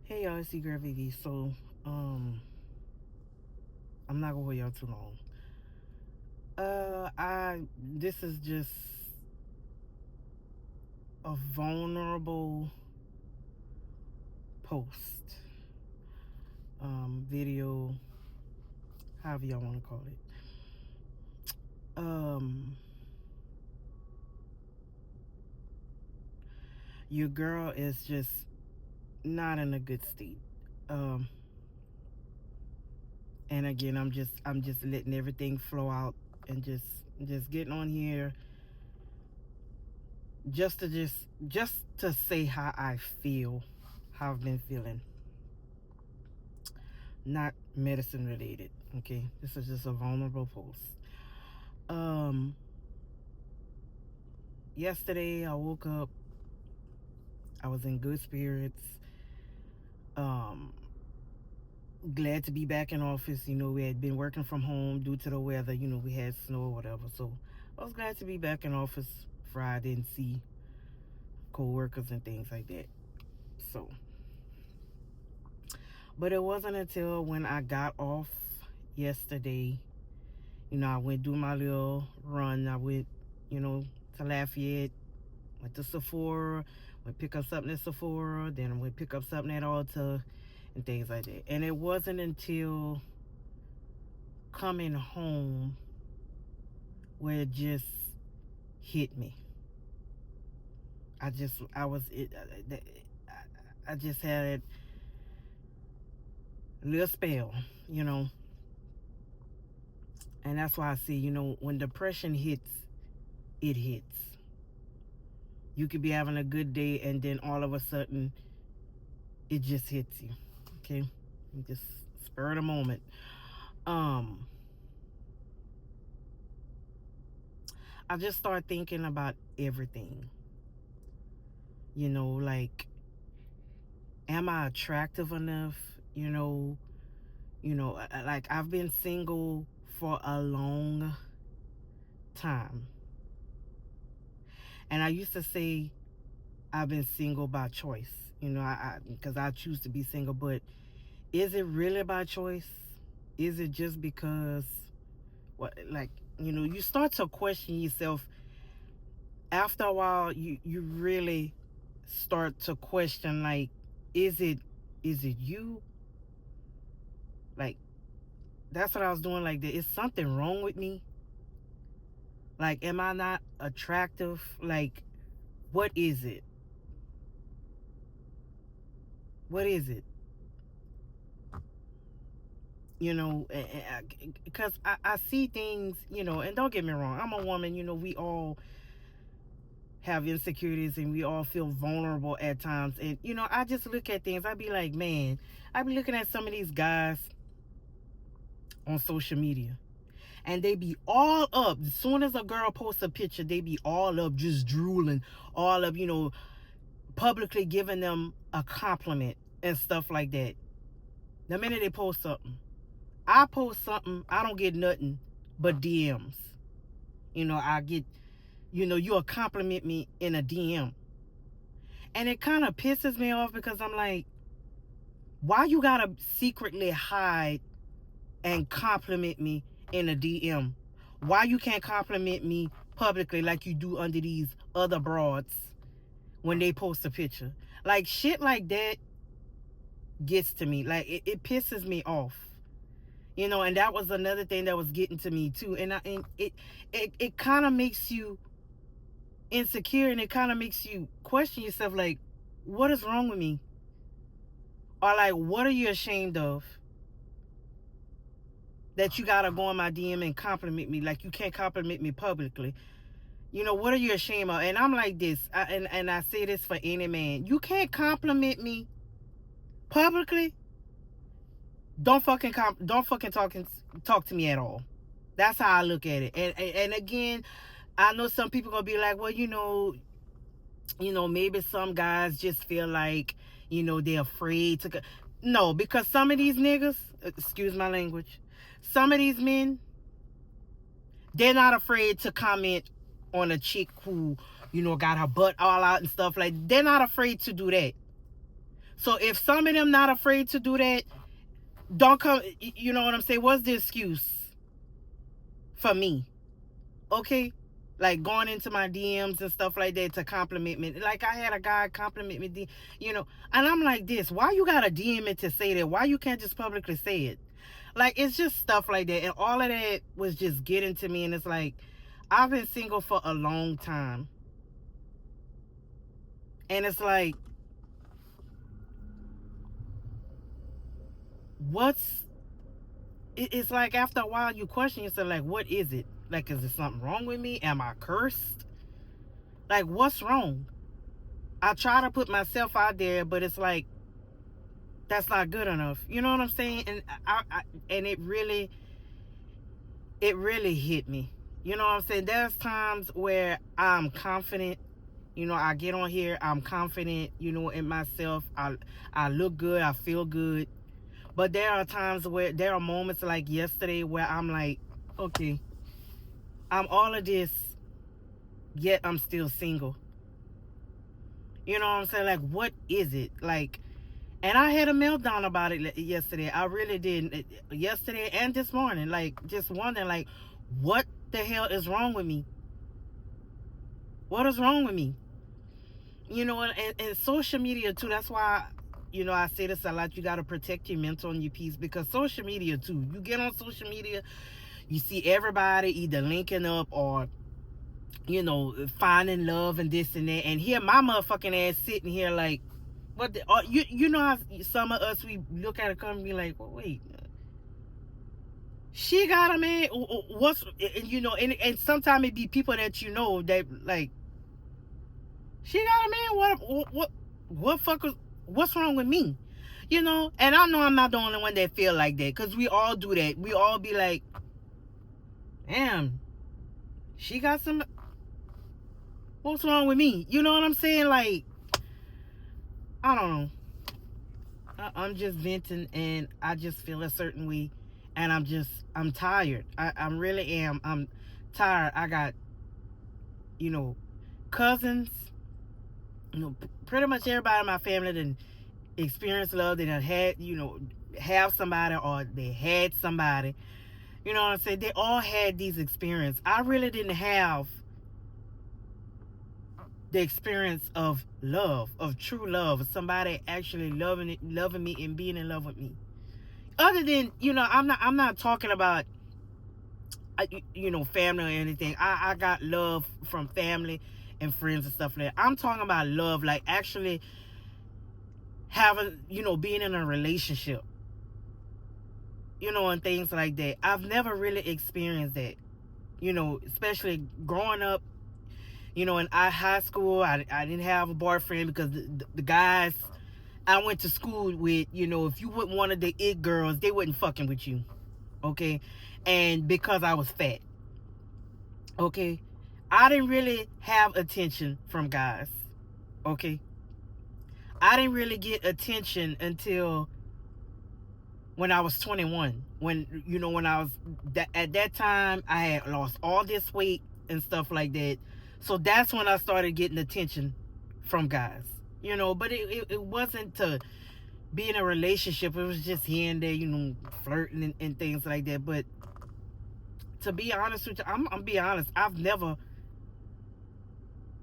Hey y'all, it's your girl Vivi. So, I'm not gonna hold y'all too long. This is just a vulnerable post, video, however y'all want to call it. Um, your girl is just not in a good state. Um, and again, I'm just letting everything flow out and just getting on here just to say how I feel, how I've been feeling. Not medicine related. Okay, this is just a vulnerable post. Um, Yesterday I woke up. I was in good spirits. Um, Glad to be back in office. We had been working from home due to the weather. We had snow or whatever. So I was glad to be back in office Friday and see co-workers and things like that. So, but it wasn't until when I got off yesterday. I went do my little run. I went, to Lafayette, went to Sephora, went pick up something at Sephora, then I went pick up something at Ulta and things like that. And it wasn't until coming home where it just hit me. I just had a little spell, you know. And that's why I see, when depression hits, it hits. You could be having a good day and then all of a sudden it just hits you. Okay? Just spur of the moment. Um I just start thinking about everything. Like, am I attractive enough? Like, I've been single for a long time. And I used to say I've been single by choice. Because I choose to be single, but is it really by choice? Is it just because you start to question yourself after a while. You really start to question, like, is it you? Like, that's what I was doing. Like, is something wrong with me? Like, am I not attractive? Like, what is it? What is it? Because I see things, and don't get me wrong, I'm a woman. We all have insecurities and we all feel vulnerable at times. And, I just look at things. I be like, man, I be looking at some of these guys on social media. And they be all up. As soon as a girl posts a picture, they be all up, just drooling, all up, publicly giving them a compliment and stuff like that. The minute they post something, I post something, I don't get nothing but DMs. I get, you'll compliment me in a DM. And it kind of pisses me off because I'm like, why you gotta secretly hide and compliment me in a DM? Why you can't compliment me publicly like you do under these other broads when they post a picture? Like, shit like that gets to me. Like, it pisses me off. And that was another thing that was getting to me too. And it kind of makes you insecure, and it kind of makes you question yourself, like, what is wrong with me? Or like, what are you ashamed of that you gotta go on my DM and compliment me? Like, you can't compliment me publicly. What are you ashamed of? And I'm like this, and I say this for any man. You can't compliment me publicly. Don't fucking talk to me at all. That's how I look at it. And again, I know some people gonna be like, well, maybe some guys just feel like, they're afraid to. No, because some of these niggas, excuse my language, some of these men, they're not afraid to comment on a chick who, got her butt all out and stuff. Like, they're not afraid to do that. So if some of them not afraid to do that, don't come. You know what I'm saying? What's the excuse for me? Okay, like going into my DMs and stuff like that to compliment me. Like I had a guy compliment me, and I'm like, this. Why you gotta DM it to say that? Why you can't just publicly say it? Like it's just stuff like that, and all of that was just getting to me. And it's like I've been single for a long time, and it's like, what's it's like after a while you question yourself, like, what is it? Like, is there something wrong with me? Am I cursed? Like, what's wrong? I try to put myself out there, but it's like that's not good enough. You know what I'm saying? And and it really hit me. You know what I'm saying? There's times where I'm confident. I get on here, I'm confident, in myself. I look good, I feel good. But there are moments like yesterday where I'm like, okay, I'm all of this, yet I'm still single. You know what I'm saying? Like, what is it? Like, and I had a meltdown about it yesterday. I really did. Yesterday and this morning. Like, just wondering, like, what the hell is wrong with me? What is wrong with me? And social media, too. That's why, I say this a lot. You got to protect your mental and your peace. Because social media, too. You get on social media, you see everybody either linking up or finding love and this and that, and here my motherfucking ass sitting here like, what the, how some of us, we look at a company and be like, well, wait, she got a man, what's, and sometimes it be people that that like, she got a man, what fuck was, what's wrong with me? And I know I'm not the only one that feel like that, because we all do that. We all be like, damn, she got some, what's wrong with me? You know what I'm saying? Like, I don't know. I'm just venting, and I just feel a certain way, and I'm tired. I really am. I'm tired. I got, cousins, pretty much everybody in my family that experienced love, that had, have somebody, or they had somebody. You know what I'm saying? They all had these experiences. I really didn't have the experience of love, of true love, of somebody actually loving me and being in love with me. Other than, I'm not talking about, family or anything. I got love from family and friends and stuff like that. I'm talking about love, like actually having, being in a relationship, and things like that. I've never really experienced that, especially growing up. In high school, I didn't have a boyfriend, because the guys I went to school with, if you weren't one of the it girls, they wasn't fucking with you. Okay? And because I was fat. Okay? I didn't really have attention from guys. Okay? I didn't really get attention until when I was 21. When I was, at that time, I had lost all this weight and stuff like that. So that's when I started getting attention from guys, but it wasn't to be in a relationship. It was just here and there, flirting and things like that. But to be honest with you, I'm be honest, I've never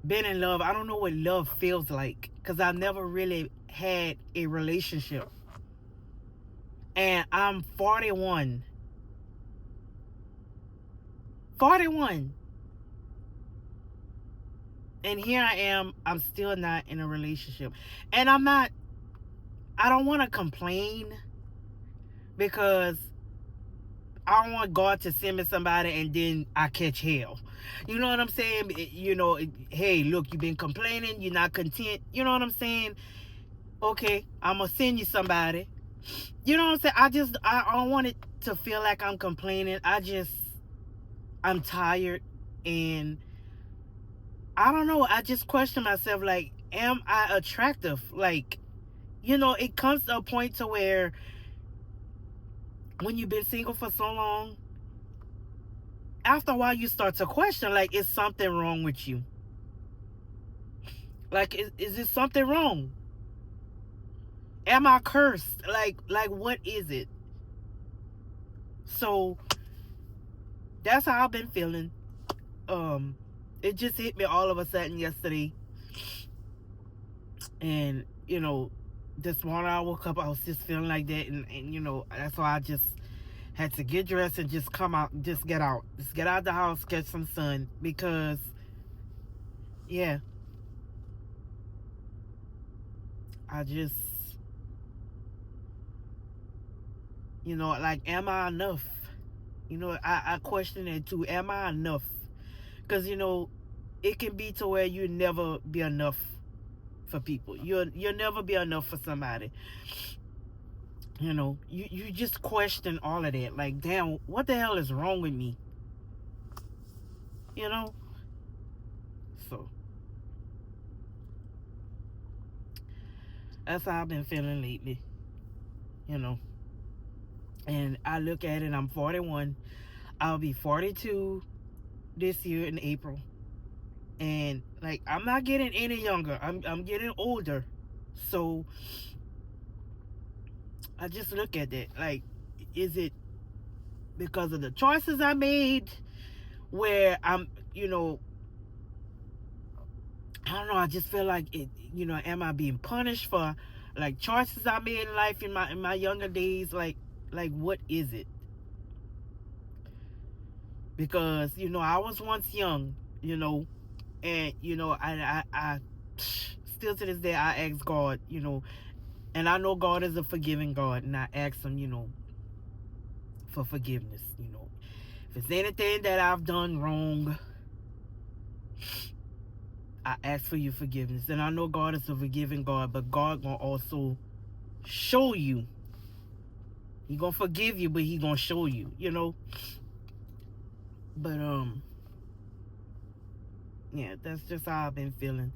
been in love. I don't know what love feels like, because I never really had a relationship. And I'm 41. 41. And here I am, I'm still not in a relationship. And I don't want to complain, because I don't want God to send me somebody and then I catch hell. You know what I'm saying? Hey, look, you've been complaining, you're not content. You know what I'm saying? Okay, I'm going to send you somebody. You know what I'm saying? I don't want it to feel like I'm complaining. I'm tired, and I don't know. I just question myself, like, am I attractive? Like, it comes to a point to where when you've been single for so long, after a while you start to question, like, is something wrong with you? Like, is there something wrong? Am I cursed? Like what is it? So that's how I've been feeling. It just hit me all of a sudden yesterday. And, this morning I woke up, I was just feeling like that. And that's why I just had to get dressed and just come out, just get out. Just get out the house, catch some sun. Because, yeah, I just, like, am I enough? I question it too. Am I enough? Because, it can be to where you never be enough for people. You'll never be enough for somebody. You just question all of that. Like, damn, what the hell is wrong with me? You know? So, that's how I've been feeling lately. And I look at it, I'm 41. I'll be 42 this year in April. And, like, I'm not getting any younger. I'm getting older. So, I just look at it. Like, is it because of the choices I made where I'm, I don't know, I just feel like it, am I being punished for like choices I made in life in my younger days? Like what is it? Because, I was once young, and I still to this day I ask God, and I know God is a forgiving God, and I ask him, for forgiveness, If it's anything that I've done wrong, I ask for your forgiveness. And I know God is a forgiving God, but God gonna also show you. He gonna forgive you, but he gonna show you, But yeah, that's just how I've been feeling.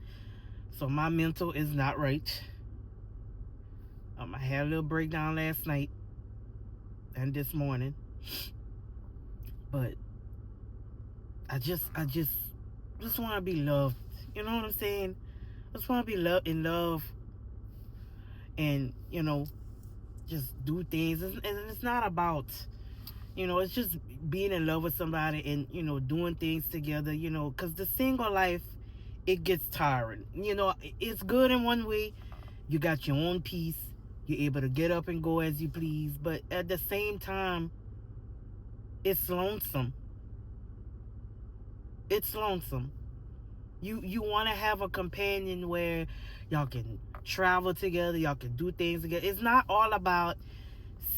So my mental is not right. I had a little breakdown last night and this morning, but I just want to be loved. You know what I'm saying? I just want to be loved in love, and just do things. And it's not about, it's just being in love with somebody and doing things together. Because the single life, it gets tiring. It's good in one way. You got your own peace. You're able to get up and go as you please. But at the same time, it's lonesome. It's lonesome. You want to have a companion where y'all can travel together. Y'all can do things together. It's not all about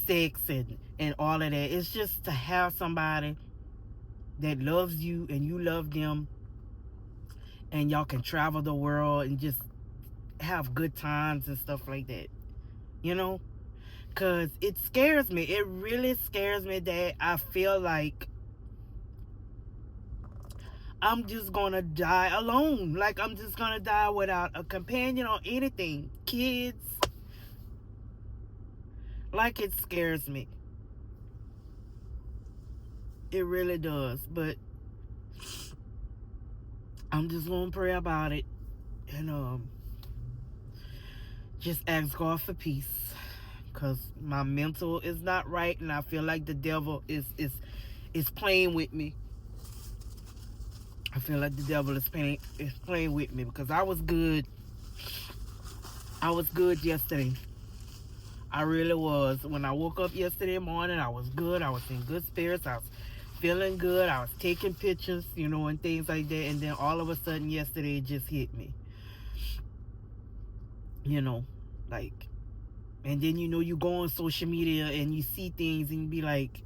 sex and all of that. It's just to have somebody that loves you and you love them, and y'all can travel the world and just have good times and stuff like that. Because it scares me. It really scares me that I feel like I'm just gonna die alone. Like, I'm just gonna die without a companion or anything. Kids. Like, it scares me. It really does. But I'm just gonna pray about it. And just ask God for peace. Because my mental is not right. And I feel like the devil is playing with me. I feel like the devil is playing with me. Because I was good. I was good yesterday. I really was. When I woke up yesterday morning, I was good. I was in good spirits. I was feeling good. I was taking pictures, and things like that. And then all of a sudden yesterday, it just hit me. Like, and then, you go on social media and you see things and you be like, you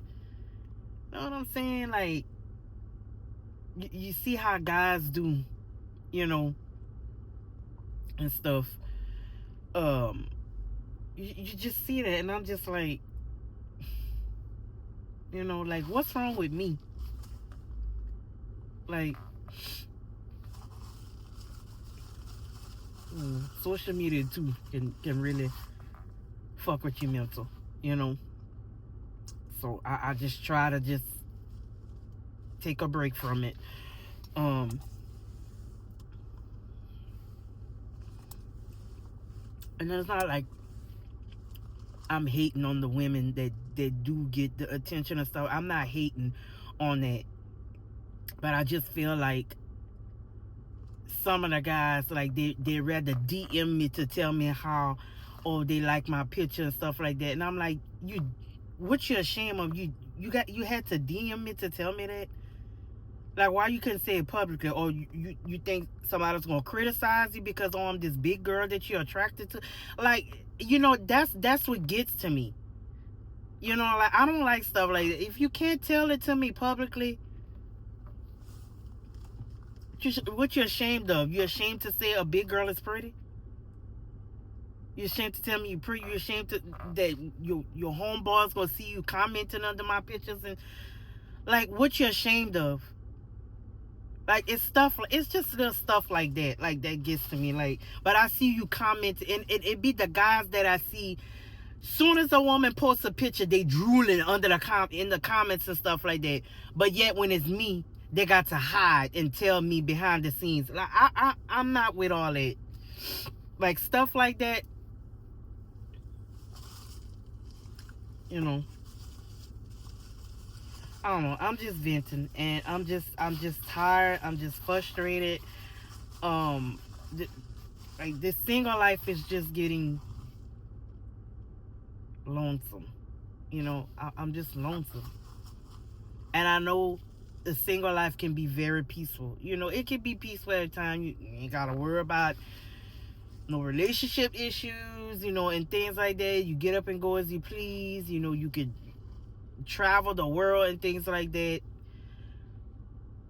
know what I'm saying? Like, you see how guys do, and stuff. You just see that, and I'm just like, like, what's wrong with me? Like, social media too can really fuck with your mental, So I just try to just take a break from it. And it's not like I'm hating on the women that do get the attention and stuff. I'm not hating on that, but I just feel like some of the guys, like, they rather DM me to tell me how, oh, they like my picture and stuff like that, and I'm like, what you ashamed of? You had to DM me to tell me that? Like, why you couldn't say it publicly? Or you think somebody's gonna criticize you because, oh, I'm this big girl that you're attracted to? Like, that's what gets to me. Like, I don't like stuff like that. If you can't tell it to me publicly, what you ashamed of? You ashamed to say a big girl is pretty? You ashamed to tell me you pretty? You ashamed that your homeboys gonna see you commenting under my pictures? And like, what you ashamed of? Like, it's just little stuff like that gets to me. Like, but I see you comment, and it be the guys that I see. Soon as a woman posts a picture, they drooling under in the comments and stuff like that. But yet when it's me, they got to hide and tell me behind the scenes. Like, I'm not with all that. Like, stuff like that. I don't know. I'm just venting, and I'm just tired. I'm just frustrated. Um, like, this single life is just getting lonesome. I'm just lonesome, and I know the single life can be very peaceful. It can be peaceful at a time. You ain't gotta worry about no relationship issues, and things like that. You get up and go as you please. You could travel the world and things like that.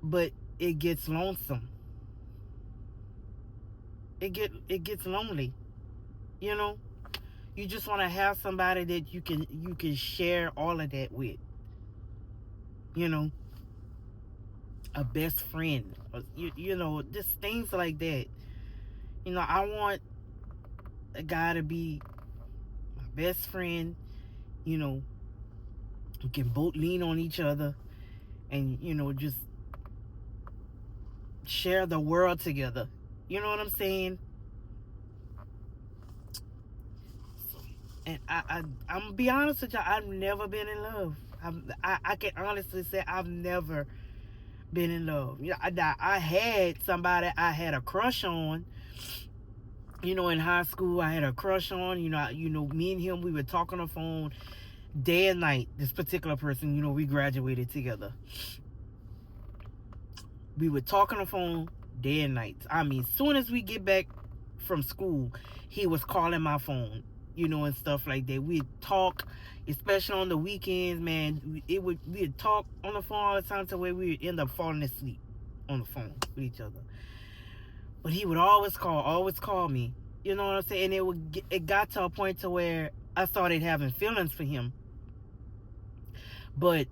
But it gets lonesome. It gets lonely. You just want to have somebody that you can share all of that with. A best friend. Just things like that. I want a guy to be my best friend. We can both lean on each other, and just share the world together. You know what I'm saying? And I'm gonna be honest with y'all. I've never been in love. I can honestly say I've never been in love. I had somebody I had a crush on. In high school, I had a crush on. Me and him, we would talk on the phone day and night. This particular person, we graduated together. We would talk on the phone day and night. I mean, soon as we get back from school, he was calling my phone, and stuff like that. We'd talk, especially on the weekends, man. We'd talk on the phone all the time to where we would end up falling asleep on the phone with each other. But he would always call me. You know what I'm saying? And it got to a point to where I started having feelings for him. But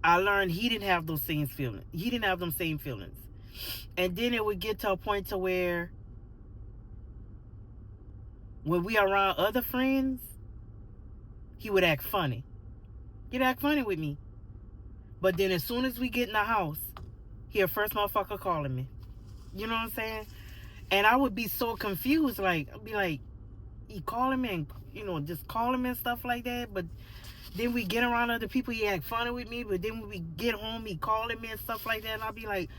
I learned he didn't have those same feelings. He didn't have them same feelings. And then it would get to a point to where when we are around other friends, he would act funny. He'd act funny with me. But then as soon as we get in the house, he'll first motherfucker calling me. You know what I'm saying? And I would be so confused. Like, I'd be like, he calling me and, just calling me and stuff like that. But then we get around other people, he act funny with me. But then when we get home, he calling me and stuff like that. And I'd be like,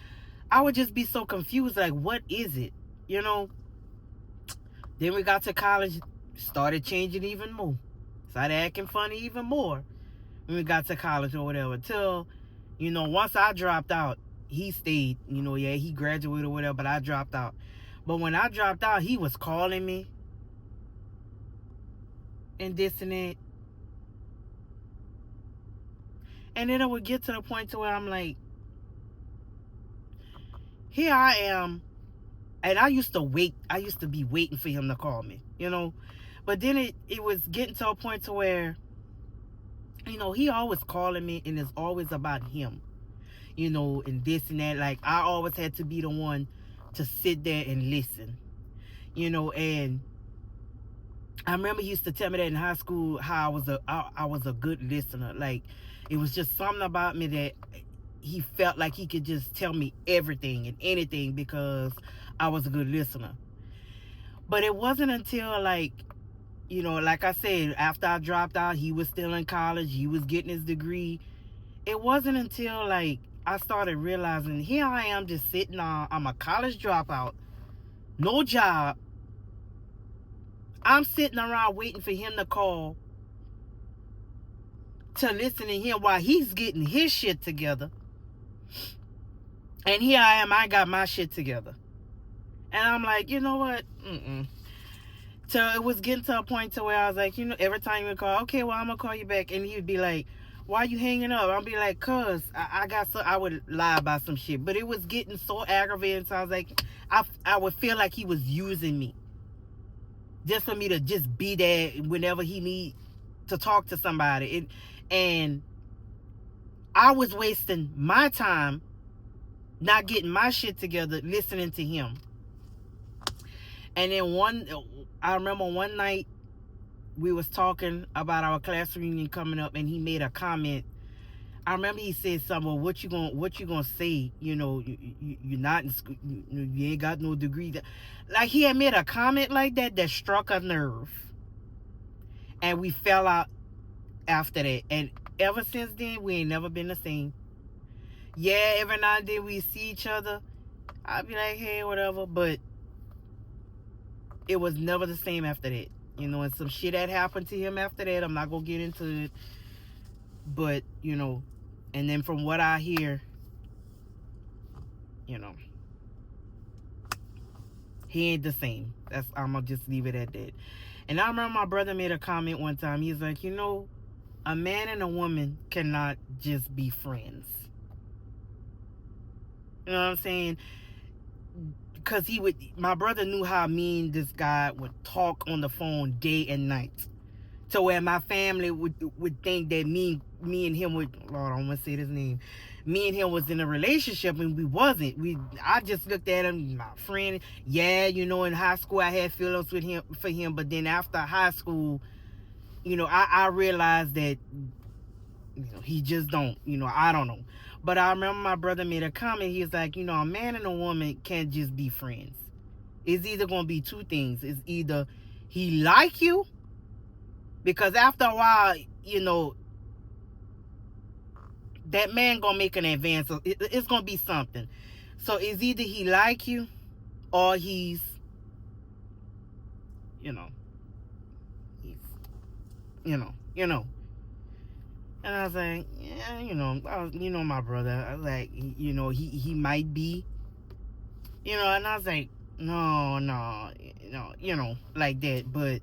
I would just be so confused. Like, what is it? Then we got to college, started changing even more. Started acting funny even more when we got to college or whatever. Till, once I dropped out, he stayed. He graduated or whatever, but I dropped out. But when I dropped out, he was calling me and this and that. And then it would get to the point to where I'm like, here I am. And I used to wait. I used to be waiting for him to call me, But then it was getting to a point to where, he always calling me and it's always about him, and this and that. Like, I always had to be the one to sit there and listen, and I remember he used to tell me that in high school, how I was a good listener. Like, it was just something about me that he felt like he could just tell me everything and anything because I was a good listener. But it wasn't until, like, like I said, after I dropped out, he was still in college. He was getting his degree. It wasn't until like I started realizing here I am just sitting on. I'm a college dropout, no job. I'm sitting around waiting for him to call to listen to him while he's getting his shit together. And here I am, I got my shit together. And I'm like, you know what? So it was getting to a point to where I was like, every time he would call, okay, well, I'm going to call you back. And he'd be like, why you hanging up? I'll be like, cuz I got so, I would lie about some shit. But it was getting so aggravating. So I was like, I would feel like he was using me. Just for me to just be there whenever he need to talk to somebody. And I was wasting my time not getting my shit together listening to him. And then I remember one night we was talking about our class reunion coming up, and he made a comment. I remember he said something, well, what you gonna say? You're not in school, you ain't got no degree. Like he had made a comment like that struck a nerve. And we fell out after that. And ever since then, we ain't never been the same. Yeah, every now and then we see each other. I'd be like, hey, whatever. But it was never the same after that. And some shit had happened to him after that. I'm not going to get into it. But, and then from what I hear, he ain't the same. I'm going to just leave it at that. And I remember my brother made a comment one time. He's like, a man and a woman cannot just be friends. You know what I'm saying? Because my brother knew how mean this guy would talk on the phone day and night. So where my family would think that me and him would, Lord, I don't want to say his name. Me and him was in a relationship, and we wasn't. I just looked at him, my friend. Yeah, in high school I had feelings for him, but then after high school, I realized that, he just don't, I don't know. But I remember my brother made a comment. He was like, a man and a woman can't just be friends. It's either going to be two things. It's either he like you, because after a while, that man going to make an advance. It's going to be something. So it's either he like you or he's, he's, And I was like, yeah, my brother. I was like, he might be, and I was like, no, like that. But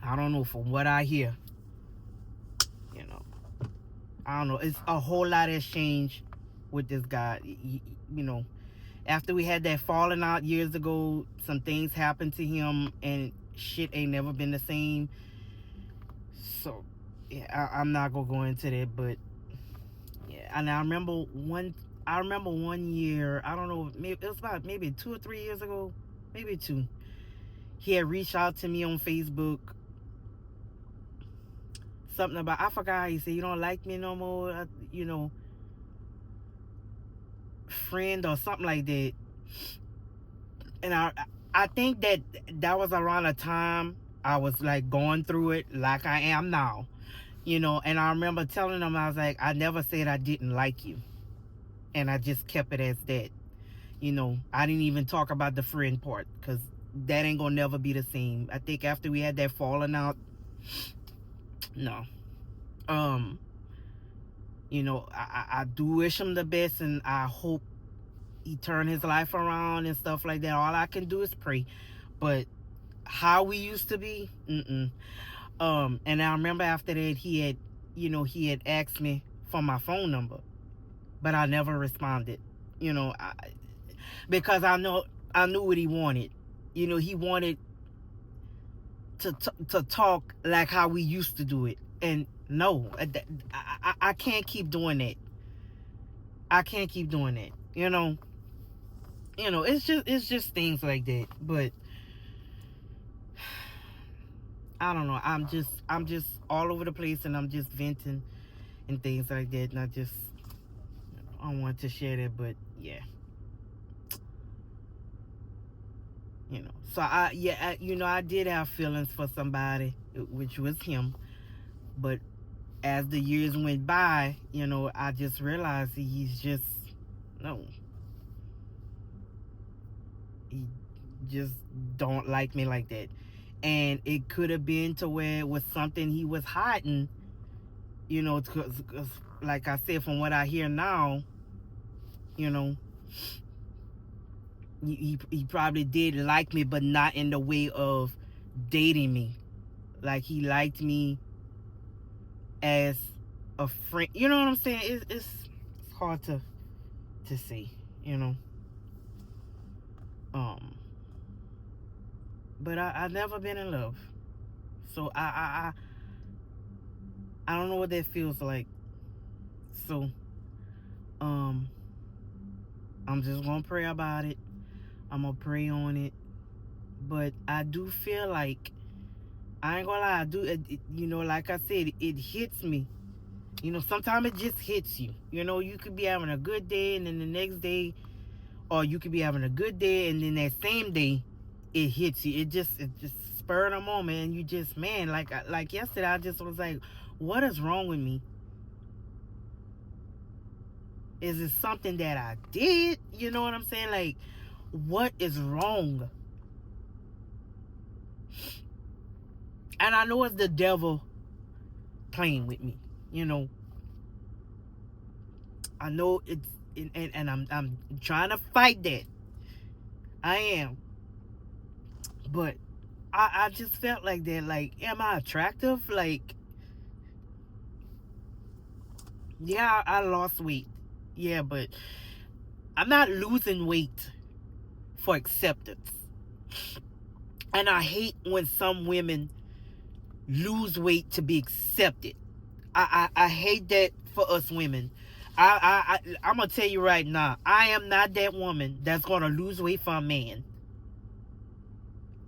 I don't know, from what I hear, I don't know. It's a whole lot has changed with this guy. After we had that falling out years ago, some things happened to him, and shit ain't never been the same. So, yeah, I'm not gonna go into that, but yeah. And I remember one year, I don't know, maybe it was about maybe 2 or 3 years ago, maybe 2. He had reached out to me on Facebook. Something about, I forgot how he said, you don't like me no more, friend, or something like that. And I think that was around the time I was like going through it like I am now. And I remember telling him, I was like, I never said I didn't like you. And I just kept it as that. I didn't even talk about the friend part, because that ain't gonna never be the same. I think after we had that falling out, no. I do wish him the best, and I hope he turn his life around and stuff like that. All I can do is pray. But how we used to be, and I remember after that he had asked me for my phone number, but I never responded. Because I knew what he wanted. He wanted to talk like how we used to do it, and no, I can't keep doing that. I can't keep doing that. It's just things like that. But I don't know. I'm just all over the place, and I'm just venting and things like that. And I want to share that, but yeah. So I did have feelings for somebody, which was him. But as the years went by, I just realized he's just no. He just don't like me like that. And it could have been to where it was something he was hiding, because like I said, from what I hear now, you know, he probably did like me, but not in the way of dating me. Like, he liked me as a friend. You know what I'm saying? It's hard to say, but I've never been in love, so I don't know what that feels like. So I'm just gonna pray about it. I'm gonna pray on it. But I do feel like, I ain't gonna lie, I do, like I said, it hits me. Sometimes it just hits you. You could be having a good day, and then the next day, or you could be having a good day, and then that same day, it hits you. It just spurred a moment, and you just, man, like yesterday, I just was like, what is wrong with me? Is it something that I did? You know what I'm saying? Like, what is wrong? And I know it's the devil playing with me. I know it's, and I'm trying to fight that. I am. But I just felt like that. Like, am I attractive? Like, yeah, I lost weight. Yeah, but I'm not losing weight for acceptance. And I hate when some women lose weight to be accepted. I hate that for us women. I'm gonna tell you right now, I am not that woman that's gonna lose weight for a man.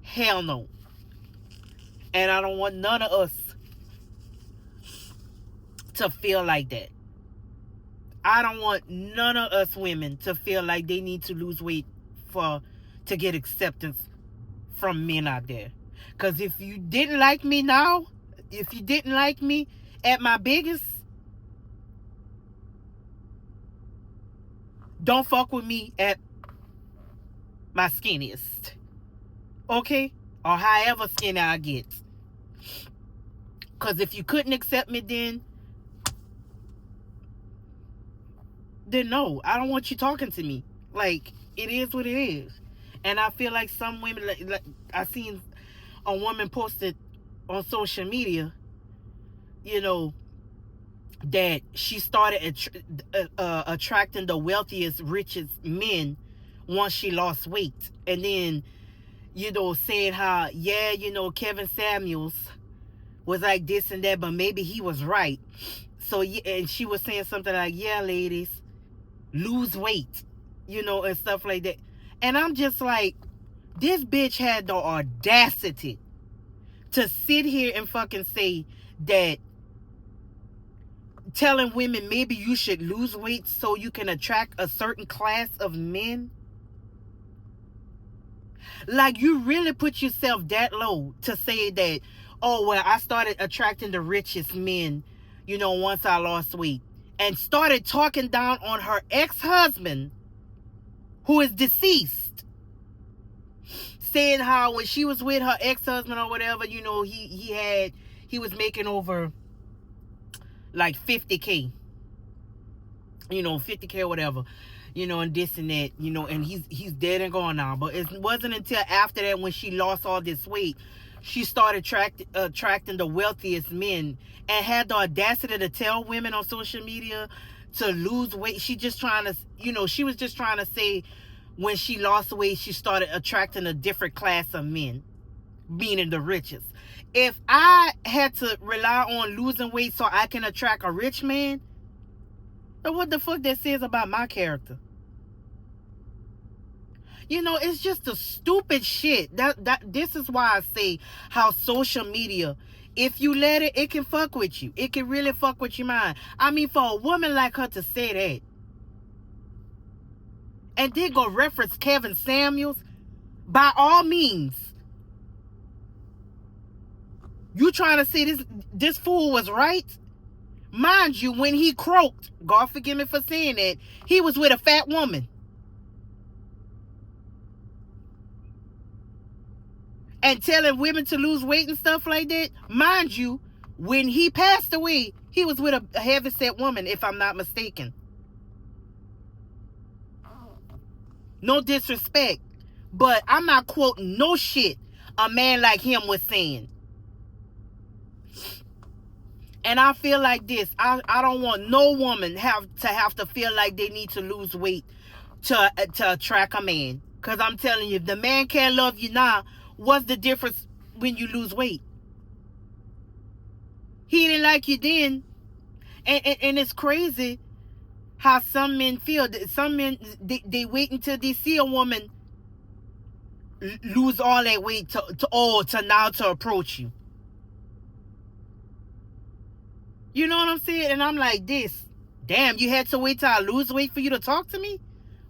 Hell no. And I don't want none of us to feel like that. I don't want none of us women to feel like they need to lose weight to get acceptance from men out there. Because if you didn't like me now, if you didn't like me at my biggest, don't fuck with me at my skinniest. Okay? Or however skinny I get. Because if you couldn't accept me then no, I don't want you talking to me. Like, it is what it is. And I feel like some women, like I seen a woman posted on social media, that she started attracting the wealthiest, richest men once she lost weight. And then, saying how, yeah, Kevin Samuels was like this and that, but maybe he was right. So, yeah, and she was saying something like, yeah, ladies, lose weight, and stuff like that. And I'm just like, this bitch had the audacity to sit here and fucking say that telling women maybe you should lose weight so you can attract a certain class of men. Like, you really put yourself that low to say that, oh, well, I started attracting the richest men, once I lost weight. And started talking down on her ex-husband, who is deceased. Saying how when she was with her ex-husband or whatever, he was making over like 50K. 50K or whatever. And this and that, and he's dead and gone now. But it wasn't until after that, when she lost all this weight, she started attracting the wealthiest men, and had the audacity to tell women on social media to lose weight. She just trying to, she was just trying to say when she lost weight, she started attracting a different class of men, meaning the richest. If I had to rely on losing weight so I can attract a rich man, then what the fuck that says about my character? It's just a stupid shit. This is why I say how social media, if you let it, it can fuck with you. It can really fuck with your mind. I mean, for a woman like her to say that, and then go reference Kevin Samuels, By all means. You trying to say this fool was right? Mind you, when he croaked, God forgive me for saying that, he was with a fat woman. And telling women to lose weight and stuff like that. Mind you, when he passed away, he was with a heavy-set woman, if I'm not mistaken. No disrespect, but I'm not quoting no shit a man like him was saying. And I feel like this. I don't want no woman have to feel like they need to lose weight to attract a man. Because I'm telling you, if the man can't love you now, what's the difference when you lose weight? He didn't like you then. And it's crazy how some men feel. Some men, they wait until they see a woman lose all that weight to now to approach you. You know what I'm saying? And I'm like this. Damn, you had to wait till I lose weight for you to talk to me?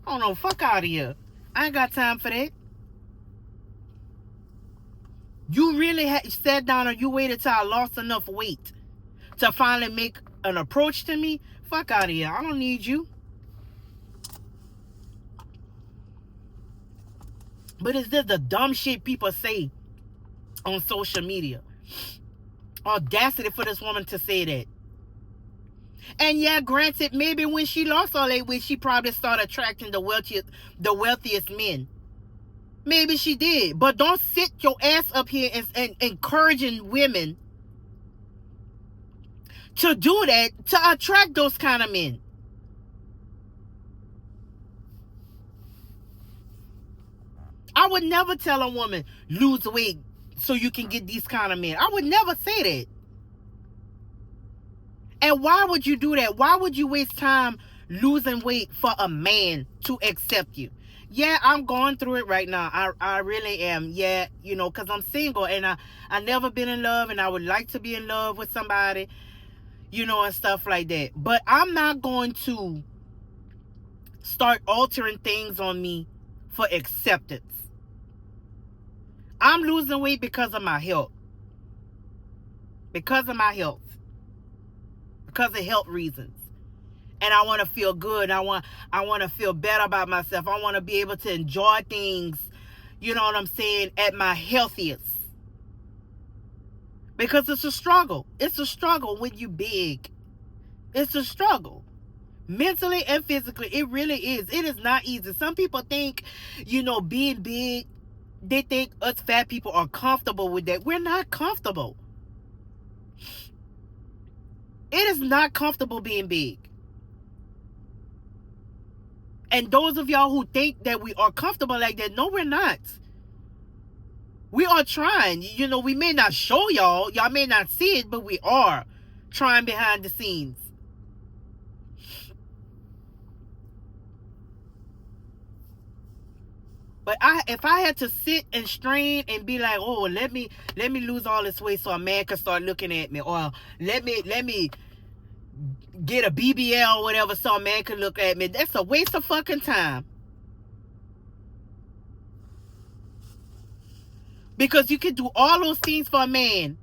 Oh no, fuck out of here. I ain't got time for that. You really sat down and you waited till I lost enough weight to finally make an approach to me? Fuck out of here. I don't need you. But it's just the dumb shit people say on social media. Audacity for this woman to say that. And yeah, granted, maybe when she lost all that weight, she probably started attracting the wealthiest men. Maybe she did. But don't sit your ass up here and encouraging women to do that, to attract those kind of men. I would never tell a woman, lose weight so you can get these kind of men. I would never say that. And why would you do that? Why would you waste time losing weight for a man to accept you? Yeah, I'm going through it right now. I really am. Yeah, you know, because I'm single and I never been in love and I would like to be in love with somebody, you know, and stuff like that. But I'm not going to start altering things on me for acceptance. I'm losing weight because of my health. Because of my health. Because of health reasons. And I want to feel good. I want to feel better about myself. I want to be able to enjoy things, you know what I'm saying, at my healthiest. Because it's a struggle. It's a struggle when you big. It's a struggle. Mentally and physically, it really is. It is not easy. Some people think, you know, being big, they think us fat people are comfortable with that. We're not comfortable. It is not comfortable being big. And those of y'all who think that we are comfortable like that, no, we're not. We are trying. You know, we may not show y'all. Y'all may not see it, but we are trying behind the scenes. But if I had to sit and strain and be like, oh, let me lose all this weight so a man can start looking at me, or let me get a BBL or whatever so a man can look at me, that's a waste of fucking time. Because you can do all those things for a man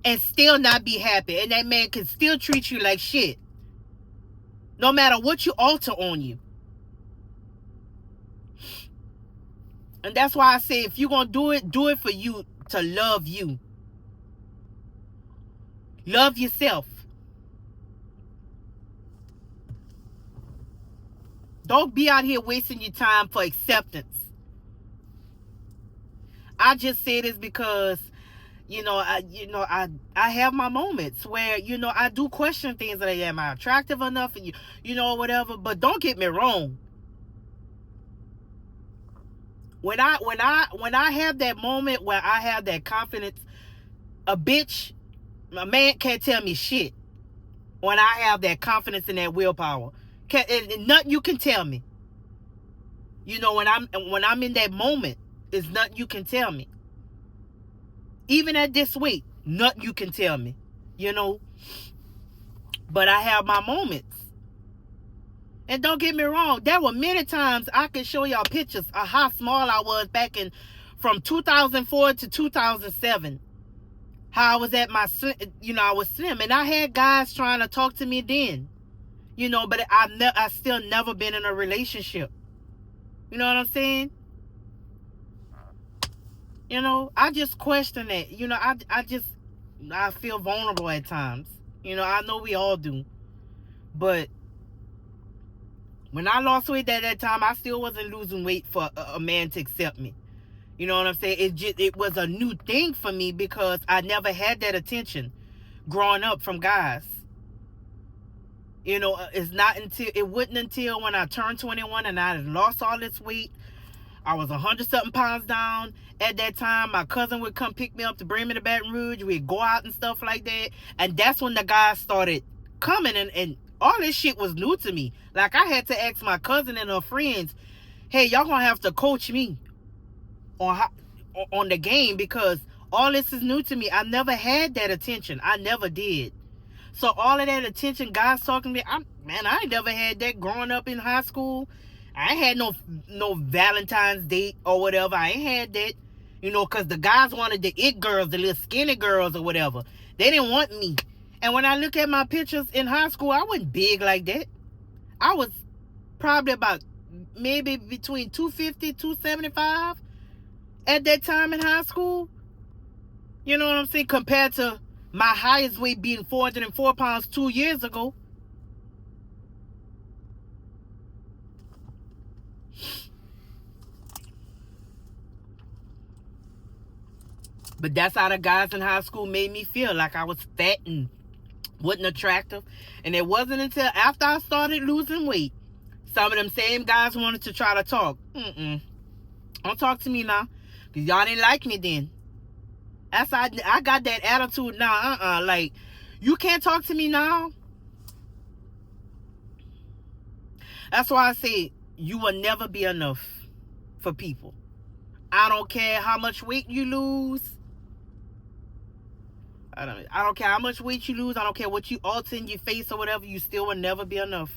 and still not be happy, and that man can still treat you like shit, no matter what you alter on you. And that's why I say, if you're going to do it for you, to love you. Love yourself. Don't be out here wasting your time for acceptance. I just say this because, I have my moments where, I do question things like, am I attractive enough? And whatever. But don't get me wrong. When I have that moment where I have that confidence, a man can't tell me shit. When I have that confidence and that willpower, nothing you can tell me. When I'm in that moment, there's nothing you can tell me. Even at this weight, nothing you can tell me. But I have my moments. And don't get me wrong, there were many times I can show y'all pictures of how small I was back in from 2004 to 2007, how I was at my, I was slim, and I had guys trying to talk to me then, but I still never been in a relationship. You know what I'm saying? I just question that. I feel vulnerable at times. I know we all do. But when I lost weight at that time, I still wasn't losing weight for a man to accept me. You know what I'm saying? It was a new thing for me because I never had that attention growing up from guys. It wasn't until when I turned 21 and I lost all this weight. I was 100-something pounds down. At that time, my cousin would come pick me up to bring me to Baton Rouge. We'd go out and stuff like that. And that's when the guys started coming. And all this shit was new to me. Like, I had to ask my cousin and her friends, hey, y'all gonna have to coach me on the game, because all this is new to me. I never had that attention. I never did. So all of that attention, guys talking to me, I ain't never had that growing up in high school. I ain't had no Valentine's date or whatever. I ain't had that, because the guys wanted the it girls, the little skinny girls or whatever. They didn't want me. And when I look at my pictures in high school, I wasn't big like that. I was probably about maybe between 250, 275 at that time in high school. You know what I'm saying? Compared to my highest weight being 404 pounds 2 years ago. But that's how the guys in high school made me feel, like I was fat and wasn't attractive. And it wasn't until after I started losing weight, some of them same guys wanted to try to talk. Don't talk to me now, because y'all didn't like me then. I got that attitude now. Like, you can't talk to me now. That's why I say you will never be enough for people. I don't care how much weight you lose. I don't care how much weight you lose. I don't care what you alter in your face or whatever. You still will never be enough.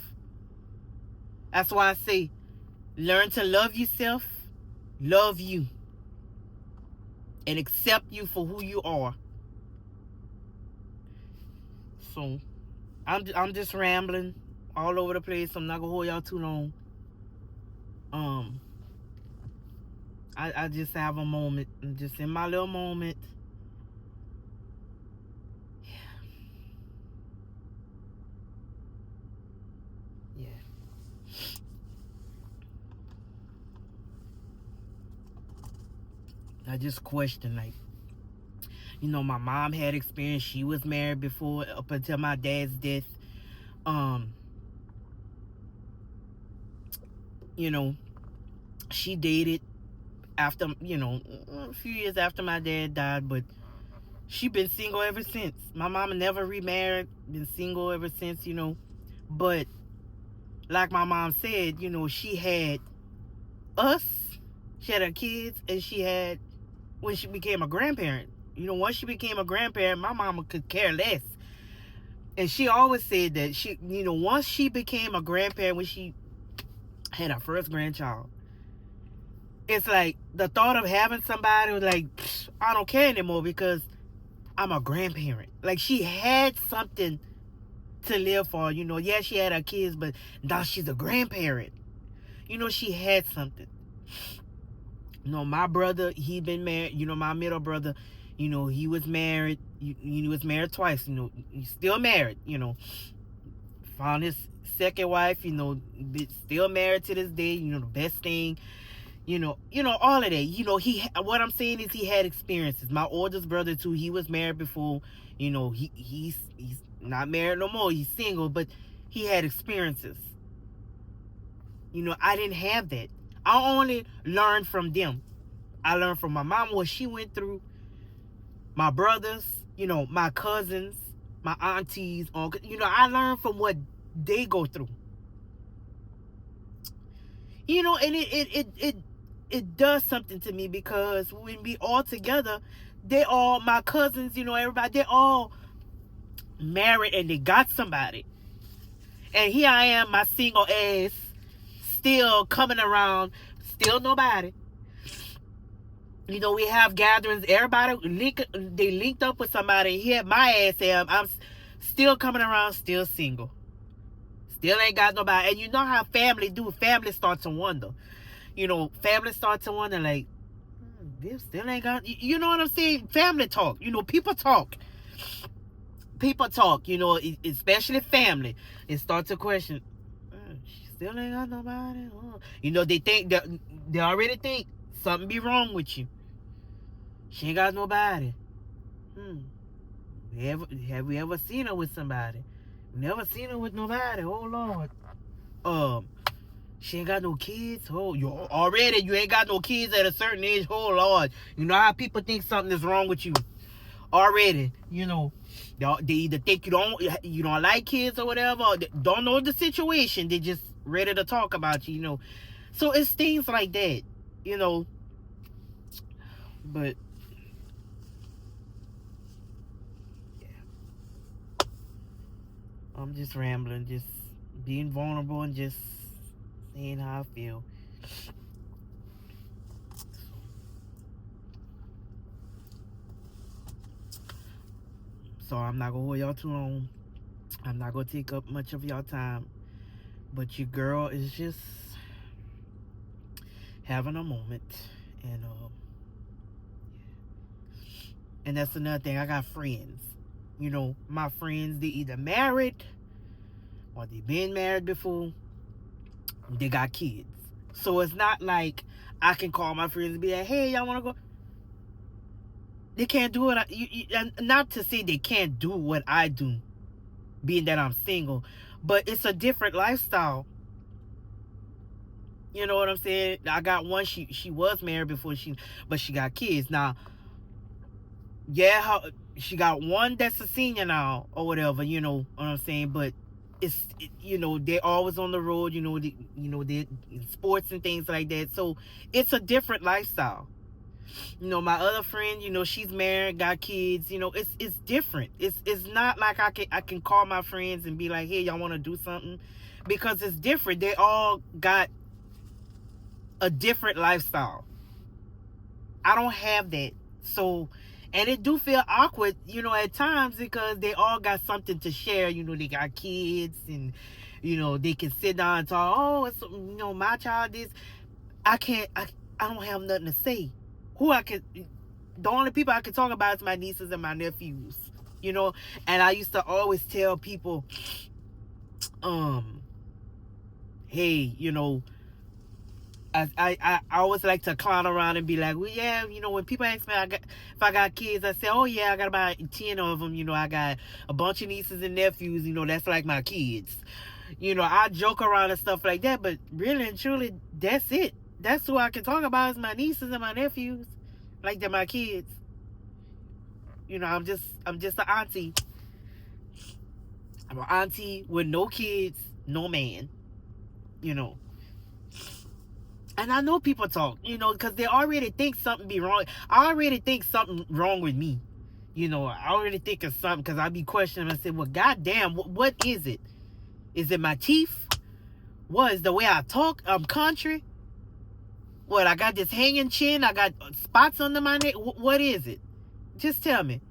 That's why I say, learn to love yourself, love you, and accept you for who you are. So, I'm just rambling all over the place. I'm not gonna hold y'all too long. I just have a moment. I'm just in my little moment. Yeah. I just question, like, my mom had experience. She was married before, up until my dad's death. She dated after, a few years after my dad died, but she been single ever since. My mama never remarried, been single ever since, But like my mom said, she had us, she had her kids, and she had, when she became a grandparent. Once she became a grandparent, my mama could care less. And she always said that once she became a grandparent, when she had her first grandchild, it's like the thought of having somebody was like, I don't care anymore because I'm a grandparent. Like, she had something to live for. Yeah, she had her kids, but now she's a grandparent. She had something. My brother, he been married. My middle brother, he was married. He was married twice. He's still married. Found his second wife. Still married to this day. The best thing. All of that. What I'm saying is he had experiences. My oldest brother too. He was married before. He's not married no more. He's single, but he had experiences. I didn't have that. I only learned from them. I learned from my mom what she went through. My brothers, my cousins, my aunties, uncles. I learned from what they go through. And it does something to me, because when we all together, my cousins, everybody, they're all married and they got somebody. And here I am, my single ass, still coming around, still nobody. We have gatherings. They linked up with somebody. Here, my ass am. I'm still coming around, still single. Still ain't got nobody. And you know how family do. Family start to wonder. Family start to wonder, like, this still ain't got. You know what I'm saying? Family talk. People talk. People talk. Especially family. It starts to question. She still ain't got nobody. They think that they already think something be wrong with you. She ain't got nobody. Have we ever seen her with somebody? Never seen her with nobody. Oh Lord. She ain't got no kids. Oh, you ain't got no kids at a certain age. Oh Lord. You know how people think something is wrong with you already. They either think you don't like kids or whatever, or don't know the situation. They just ready to talk about you. So it's things like that. But I'm just rambling, just being vulnerable and just saying how I feel. So I'm not gonna hold y'all too long. I'm not gonna take up much of y'all time. But your girl is just having a moment, and that's another thing. I got friends. My friends, they either married or they been married before. They got kids. So it's not like I can call my friends and be like, hey, y'all want to go? They can't do it. Not to say they can't do what I do, being that I'm single, but it's a different lifestyle. You know what I'm saying? I got one, she was married before but she got kids. Now, yeah, she got one that's a senior now or whatever, you know what I'm saying? But they're always on the road, they sports and things like that. So it's a different lifestyle. My other friend, she's married, got kids. It's different. It's not like I can call my friends and be like, hey, y'all want to do something, because it's different. They all got a different lifestyle. I don't have that. So, and it do feel awkward, at times, because they all got something to share. They got kids, and they can sit down and talk. Oh, it's my child is. I don't have nothing to say. The only people I can talk about is my nieces and my nephews. And I used to always tell people, hey, I always like to clown around and be like, well, yeah, when people ask me if I got kids, I say, oh yeah, I got about 10 of them. I got a bunch of nieces and nephews. That's like my kids. I joke around and stuff like that, but really and truly, that's it. That's who I can talk about is my nieces and my nephews, like they're my kids. I'm just an auntie. I'm an auntie with no kids, no man. And I know people talk, because they already think something be wrong. I already think something wrong with me. I already think of something, because I be questioning and say, well, goddamn, what is it? Is it my teeth? What is the way I talk? I'm country. What, I got this hanging chin? I got spots under my neck? What is it? Just tell me.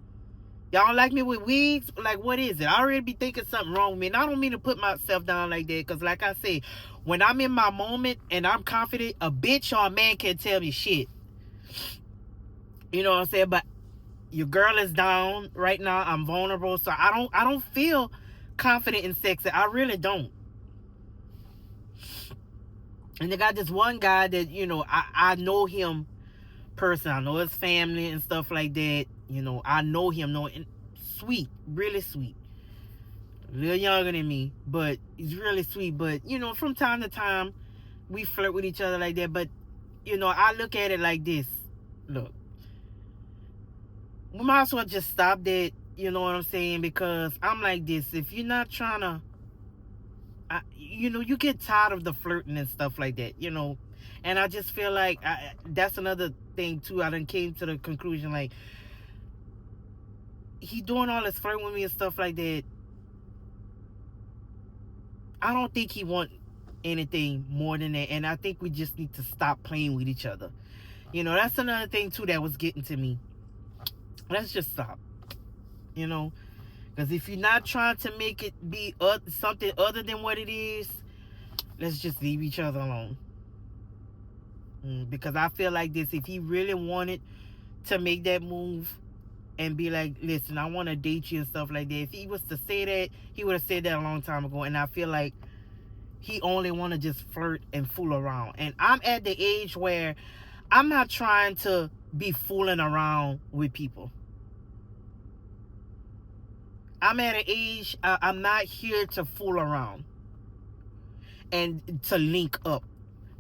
Y'all don't like me with wigs? Like, what is it? I already be thinking something wrong with me. And I don't mean to put myself down like that. Because like I say, when I'm in my moment and I'm confident, a bitch or a man can't tell me shit. You know what I'm saying? But your girl is down right now. I'm vulnerable. So I don't feel confident in sex. I really don't. And they got this one guy that, I know him personally. I know his family and stuff like that. I know him. Sweet. Really sweet. A little younger than me. But he's really sweet. But, from time to time, we flirt with each other like that. But, I look at it like this. Look. We might as well just stop that. You know what I'm saying? Because I'm like this. If you're not trying to... you get tired of the flirting and stuff like that, and I just feel like that's another thing too. I done came to the conclusion, like, he doing all this flirting with me and stuff like that. I don't think he want anything more than that, and I think we just need to stop playing with each other. That's another thing too that was getting to me. Let's just stop. Because if you're not trying to make it be something other than what it is, let's just leave each other alone. Because I feel like this, if he really wanted to make that move and be like, listen, I want to date you and stuff like that, if he was to say that, he would have said that a long time ago. And I feel like he only want to just flirt and fool around. And I'm at the age where I'm not trying to be fooling around with people. I'm at an age, I'm not here to fool around and to link up,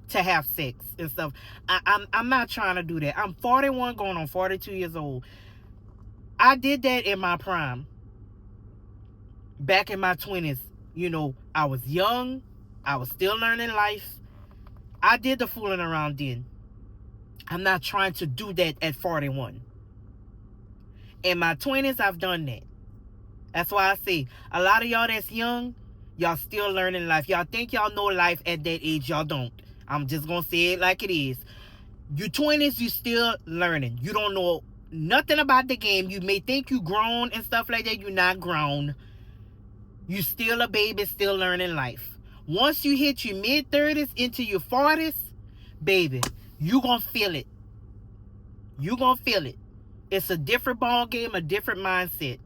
to have sex and stuff. I'm not trying to do that. I'm 41 going on 42 years old. I did that in my prime. Back in my 20s. I was young. I was still learning life. I did the fooling around then. I'm not trying to do that at 41. In my 20s, I've done that. That's why I say, a lot of y'all that's young, y'all still learning life. Y'all think y'all know life at that age. Y'all don't. I'm just going to say it like it is. You 20s, you still learning. You don't know nothing about the game. You may think you grown and stuff like that. You're not grown. You still a baby, still learning life. Once you hit your mid-30s into your 40s, baby, you going to feel it. You going to feel it. It's a different ball game, a different mindset.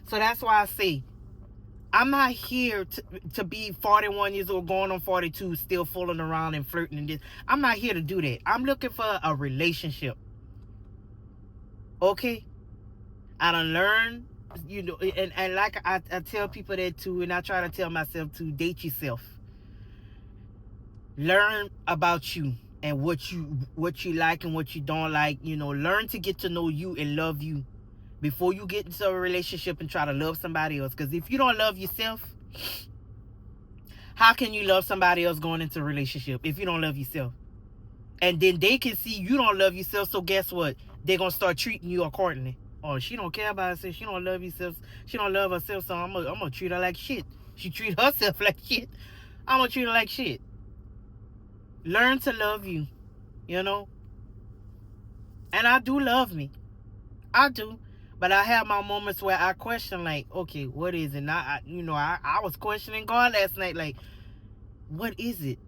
So that's why I say, I'm not here to be 41 years old, going on 42, still fooling around and flirting and this. I'm not here to do that. I'm looking for a relationship. Okay? I done learned, and like I tell people that too, and I try to tell myself too, date yourself. Learn about you and what you like and what you don't like. Learn to get to know you and love you before you get into a relationship and try to love somebody else. Because if you don't love yourself, how can you love somebody else going into a relationship if you don't love yourself? And then they can see you don't love yourself, so guess what? They're going to start treating you accordingly. Oh, she don't care about herself. She don't love herself. She don't love herself, so I'm gonna treat her like shit. She treat herself like shit. I'm going to treat her like shit. Learn to love you, And I do love me. I do. But I have my moments where I question, like, okay, what is it? And I was questioning God last night, like, what is it?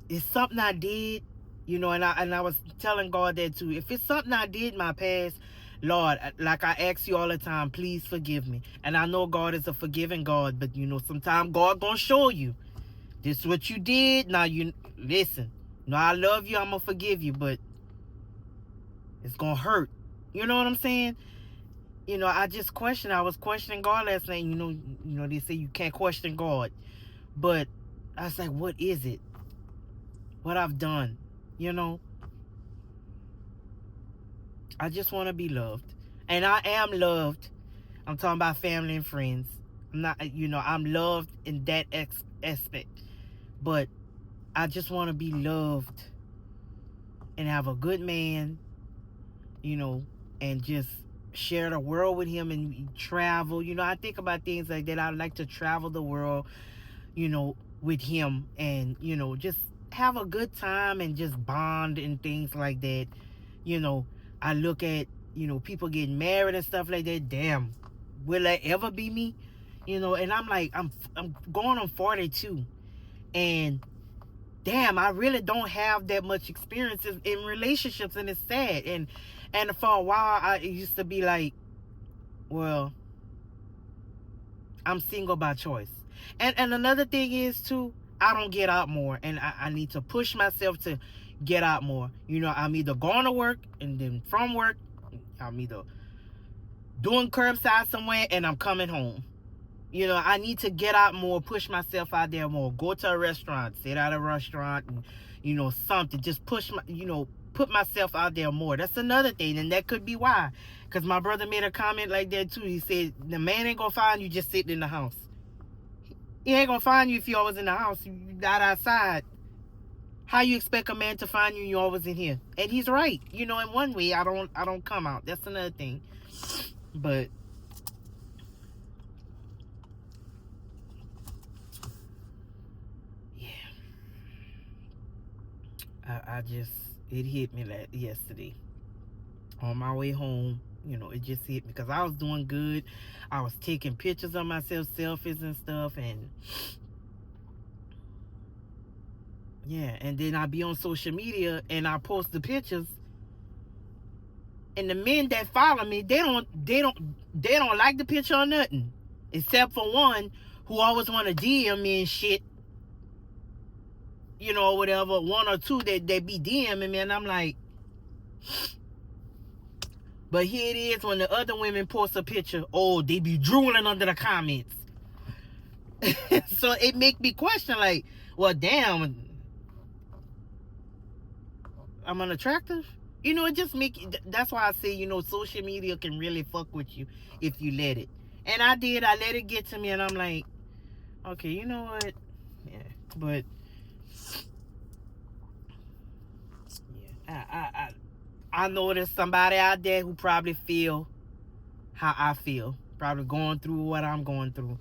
It's something I did, and I was telling God that too. If it's something I did in my past, Lord, like I ask you all the time, please forgive me. And I know God is a forgiving God, but sometimes God gonna show you, this is what you did. Now you listen. I love you. I'm gonna forgive you, but it's gonna hurt. You know what I'm saying? I just questioned. I was questioning God last night. They say you can't question God. But I was like, what is it? What I've done? I just want to be loved. And I am loved. I'm talking about family and friends. I'm not, I'm loved in that aspect. But I just want to be loved and have a good man, and just share the world with him and travel. I think about things like that. I'd like to travel the world, with him and, just have a good time and just bond and things like that. I look at, people getting married and stuff like that. Damn, will that ever be me? And I'm like, I'm going on 42. And damn, I really don't have that much experience in relationships, and it's sad. And for a while, I used to be like, well, I'm single by choice. And another thing is, too, I don't get out more, and I need to push myself to get out more. I'm either going to work, and then from work, I'm either doing curbside somewhere, and I'm coming home. I need to get out more, push myself out there more, go to a restaurant, sit at a restaurant, and, something, just push put myself out there more. That's another thing, and that could be why. Because my brother made a comment like that too. He said, the man ain't gonna find you just sitting in the house. He ain't gonna find you if you always in the house. You not outside. How you expect a man to find you when you always in here? And he's right. In one way, I don't come out. That's another thing. But yeah, I just It hit me yesterday on my way home. It just hit me because I was doing good. I was taking pictures of myself, selfies and stuff, and yeah. And then I be on social media and I post the pictures, and the men that follow me, they don't like the picture or nothing, except for one who always want to DM me and shit, or whatever. One or two that be DMing me, and I'm like, but here it is when the other women post a picture, oh, they be drooling under the comments. So it make me question, like, well, damn, I'm unattractive. It just that's why I say, social media can really fuck with you if you let it. And I let it get to me, and I'm like, okay, you know what? Yeah. But yeah, I know there's somebody out there who probably feel how I feel, probably going through what I'm going through.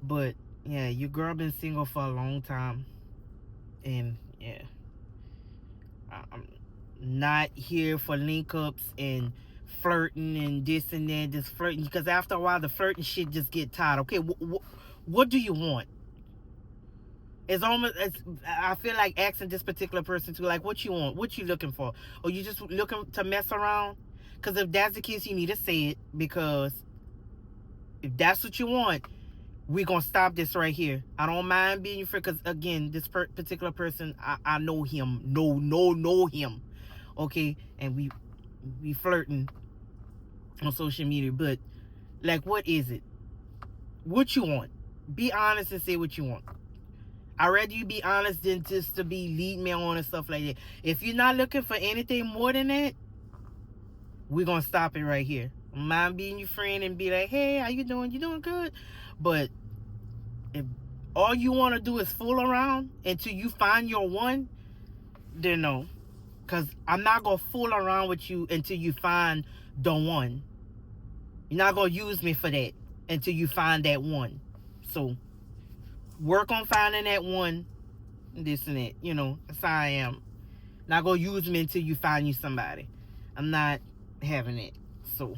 But yeah, your girl been single for a long time, and yeah, I'm not here for link ups and flirting and this and that, just flirting, because after a while the flirting shit just get tired. Okay, what do you want? I feel like asking this particular person too, like, what you want, what you looking for, or you just looking to mess around? Because if that's the case, you need to say it, because if that's what you want, we're gonna stop this right here. I don't mind being your friend, because again, this particular person, I know him, know him, okay, and we flirting on social media. But like, what is it? What you want? Be honest and say what you want. I'd rather you be honest than just to be leading me on and stuff like that. If you're not looking for anything more than that, we're gonna stop it right here. Mind being your friend and be like, hey, how you doing? You doing good? But if all you want to do is fool around until you find your one, then no. Because I'm not going to fool around with you until you find the one. You're not going to use me for that until you find that one. So work on finding that one, this and that. That's how I am. Not going to use me until you find you somebody. I'm not having it. So,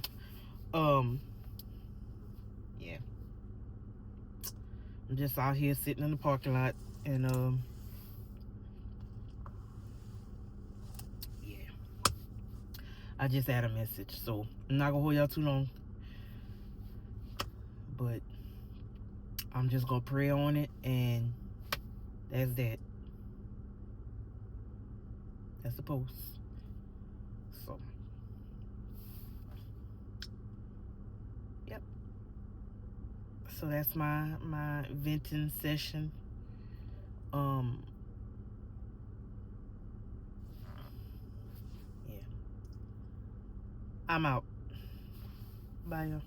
yeah. I'm just out here sitting in the parking lot, and yeah, I just had a message, so I'm not gonna hold y'all too long, but I'm just gonna pray on it, and that's that. That's the post. So, yep. So that's my venting session. Yeah. I'm out. Bye, y'all.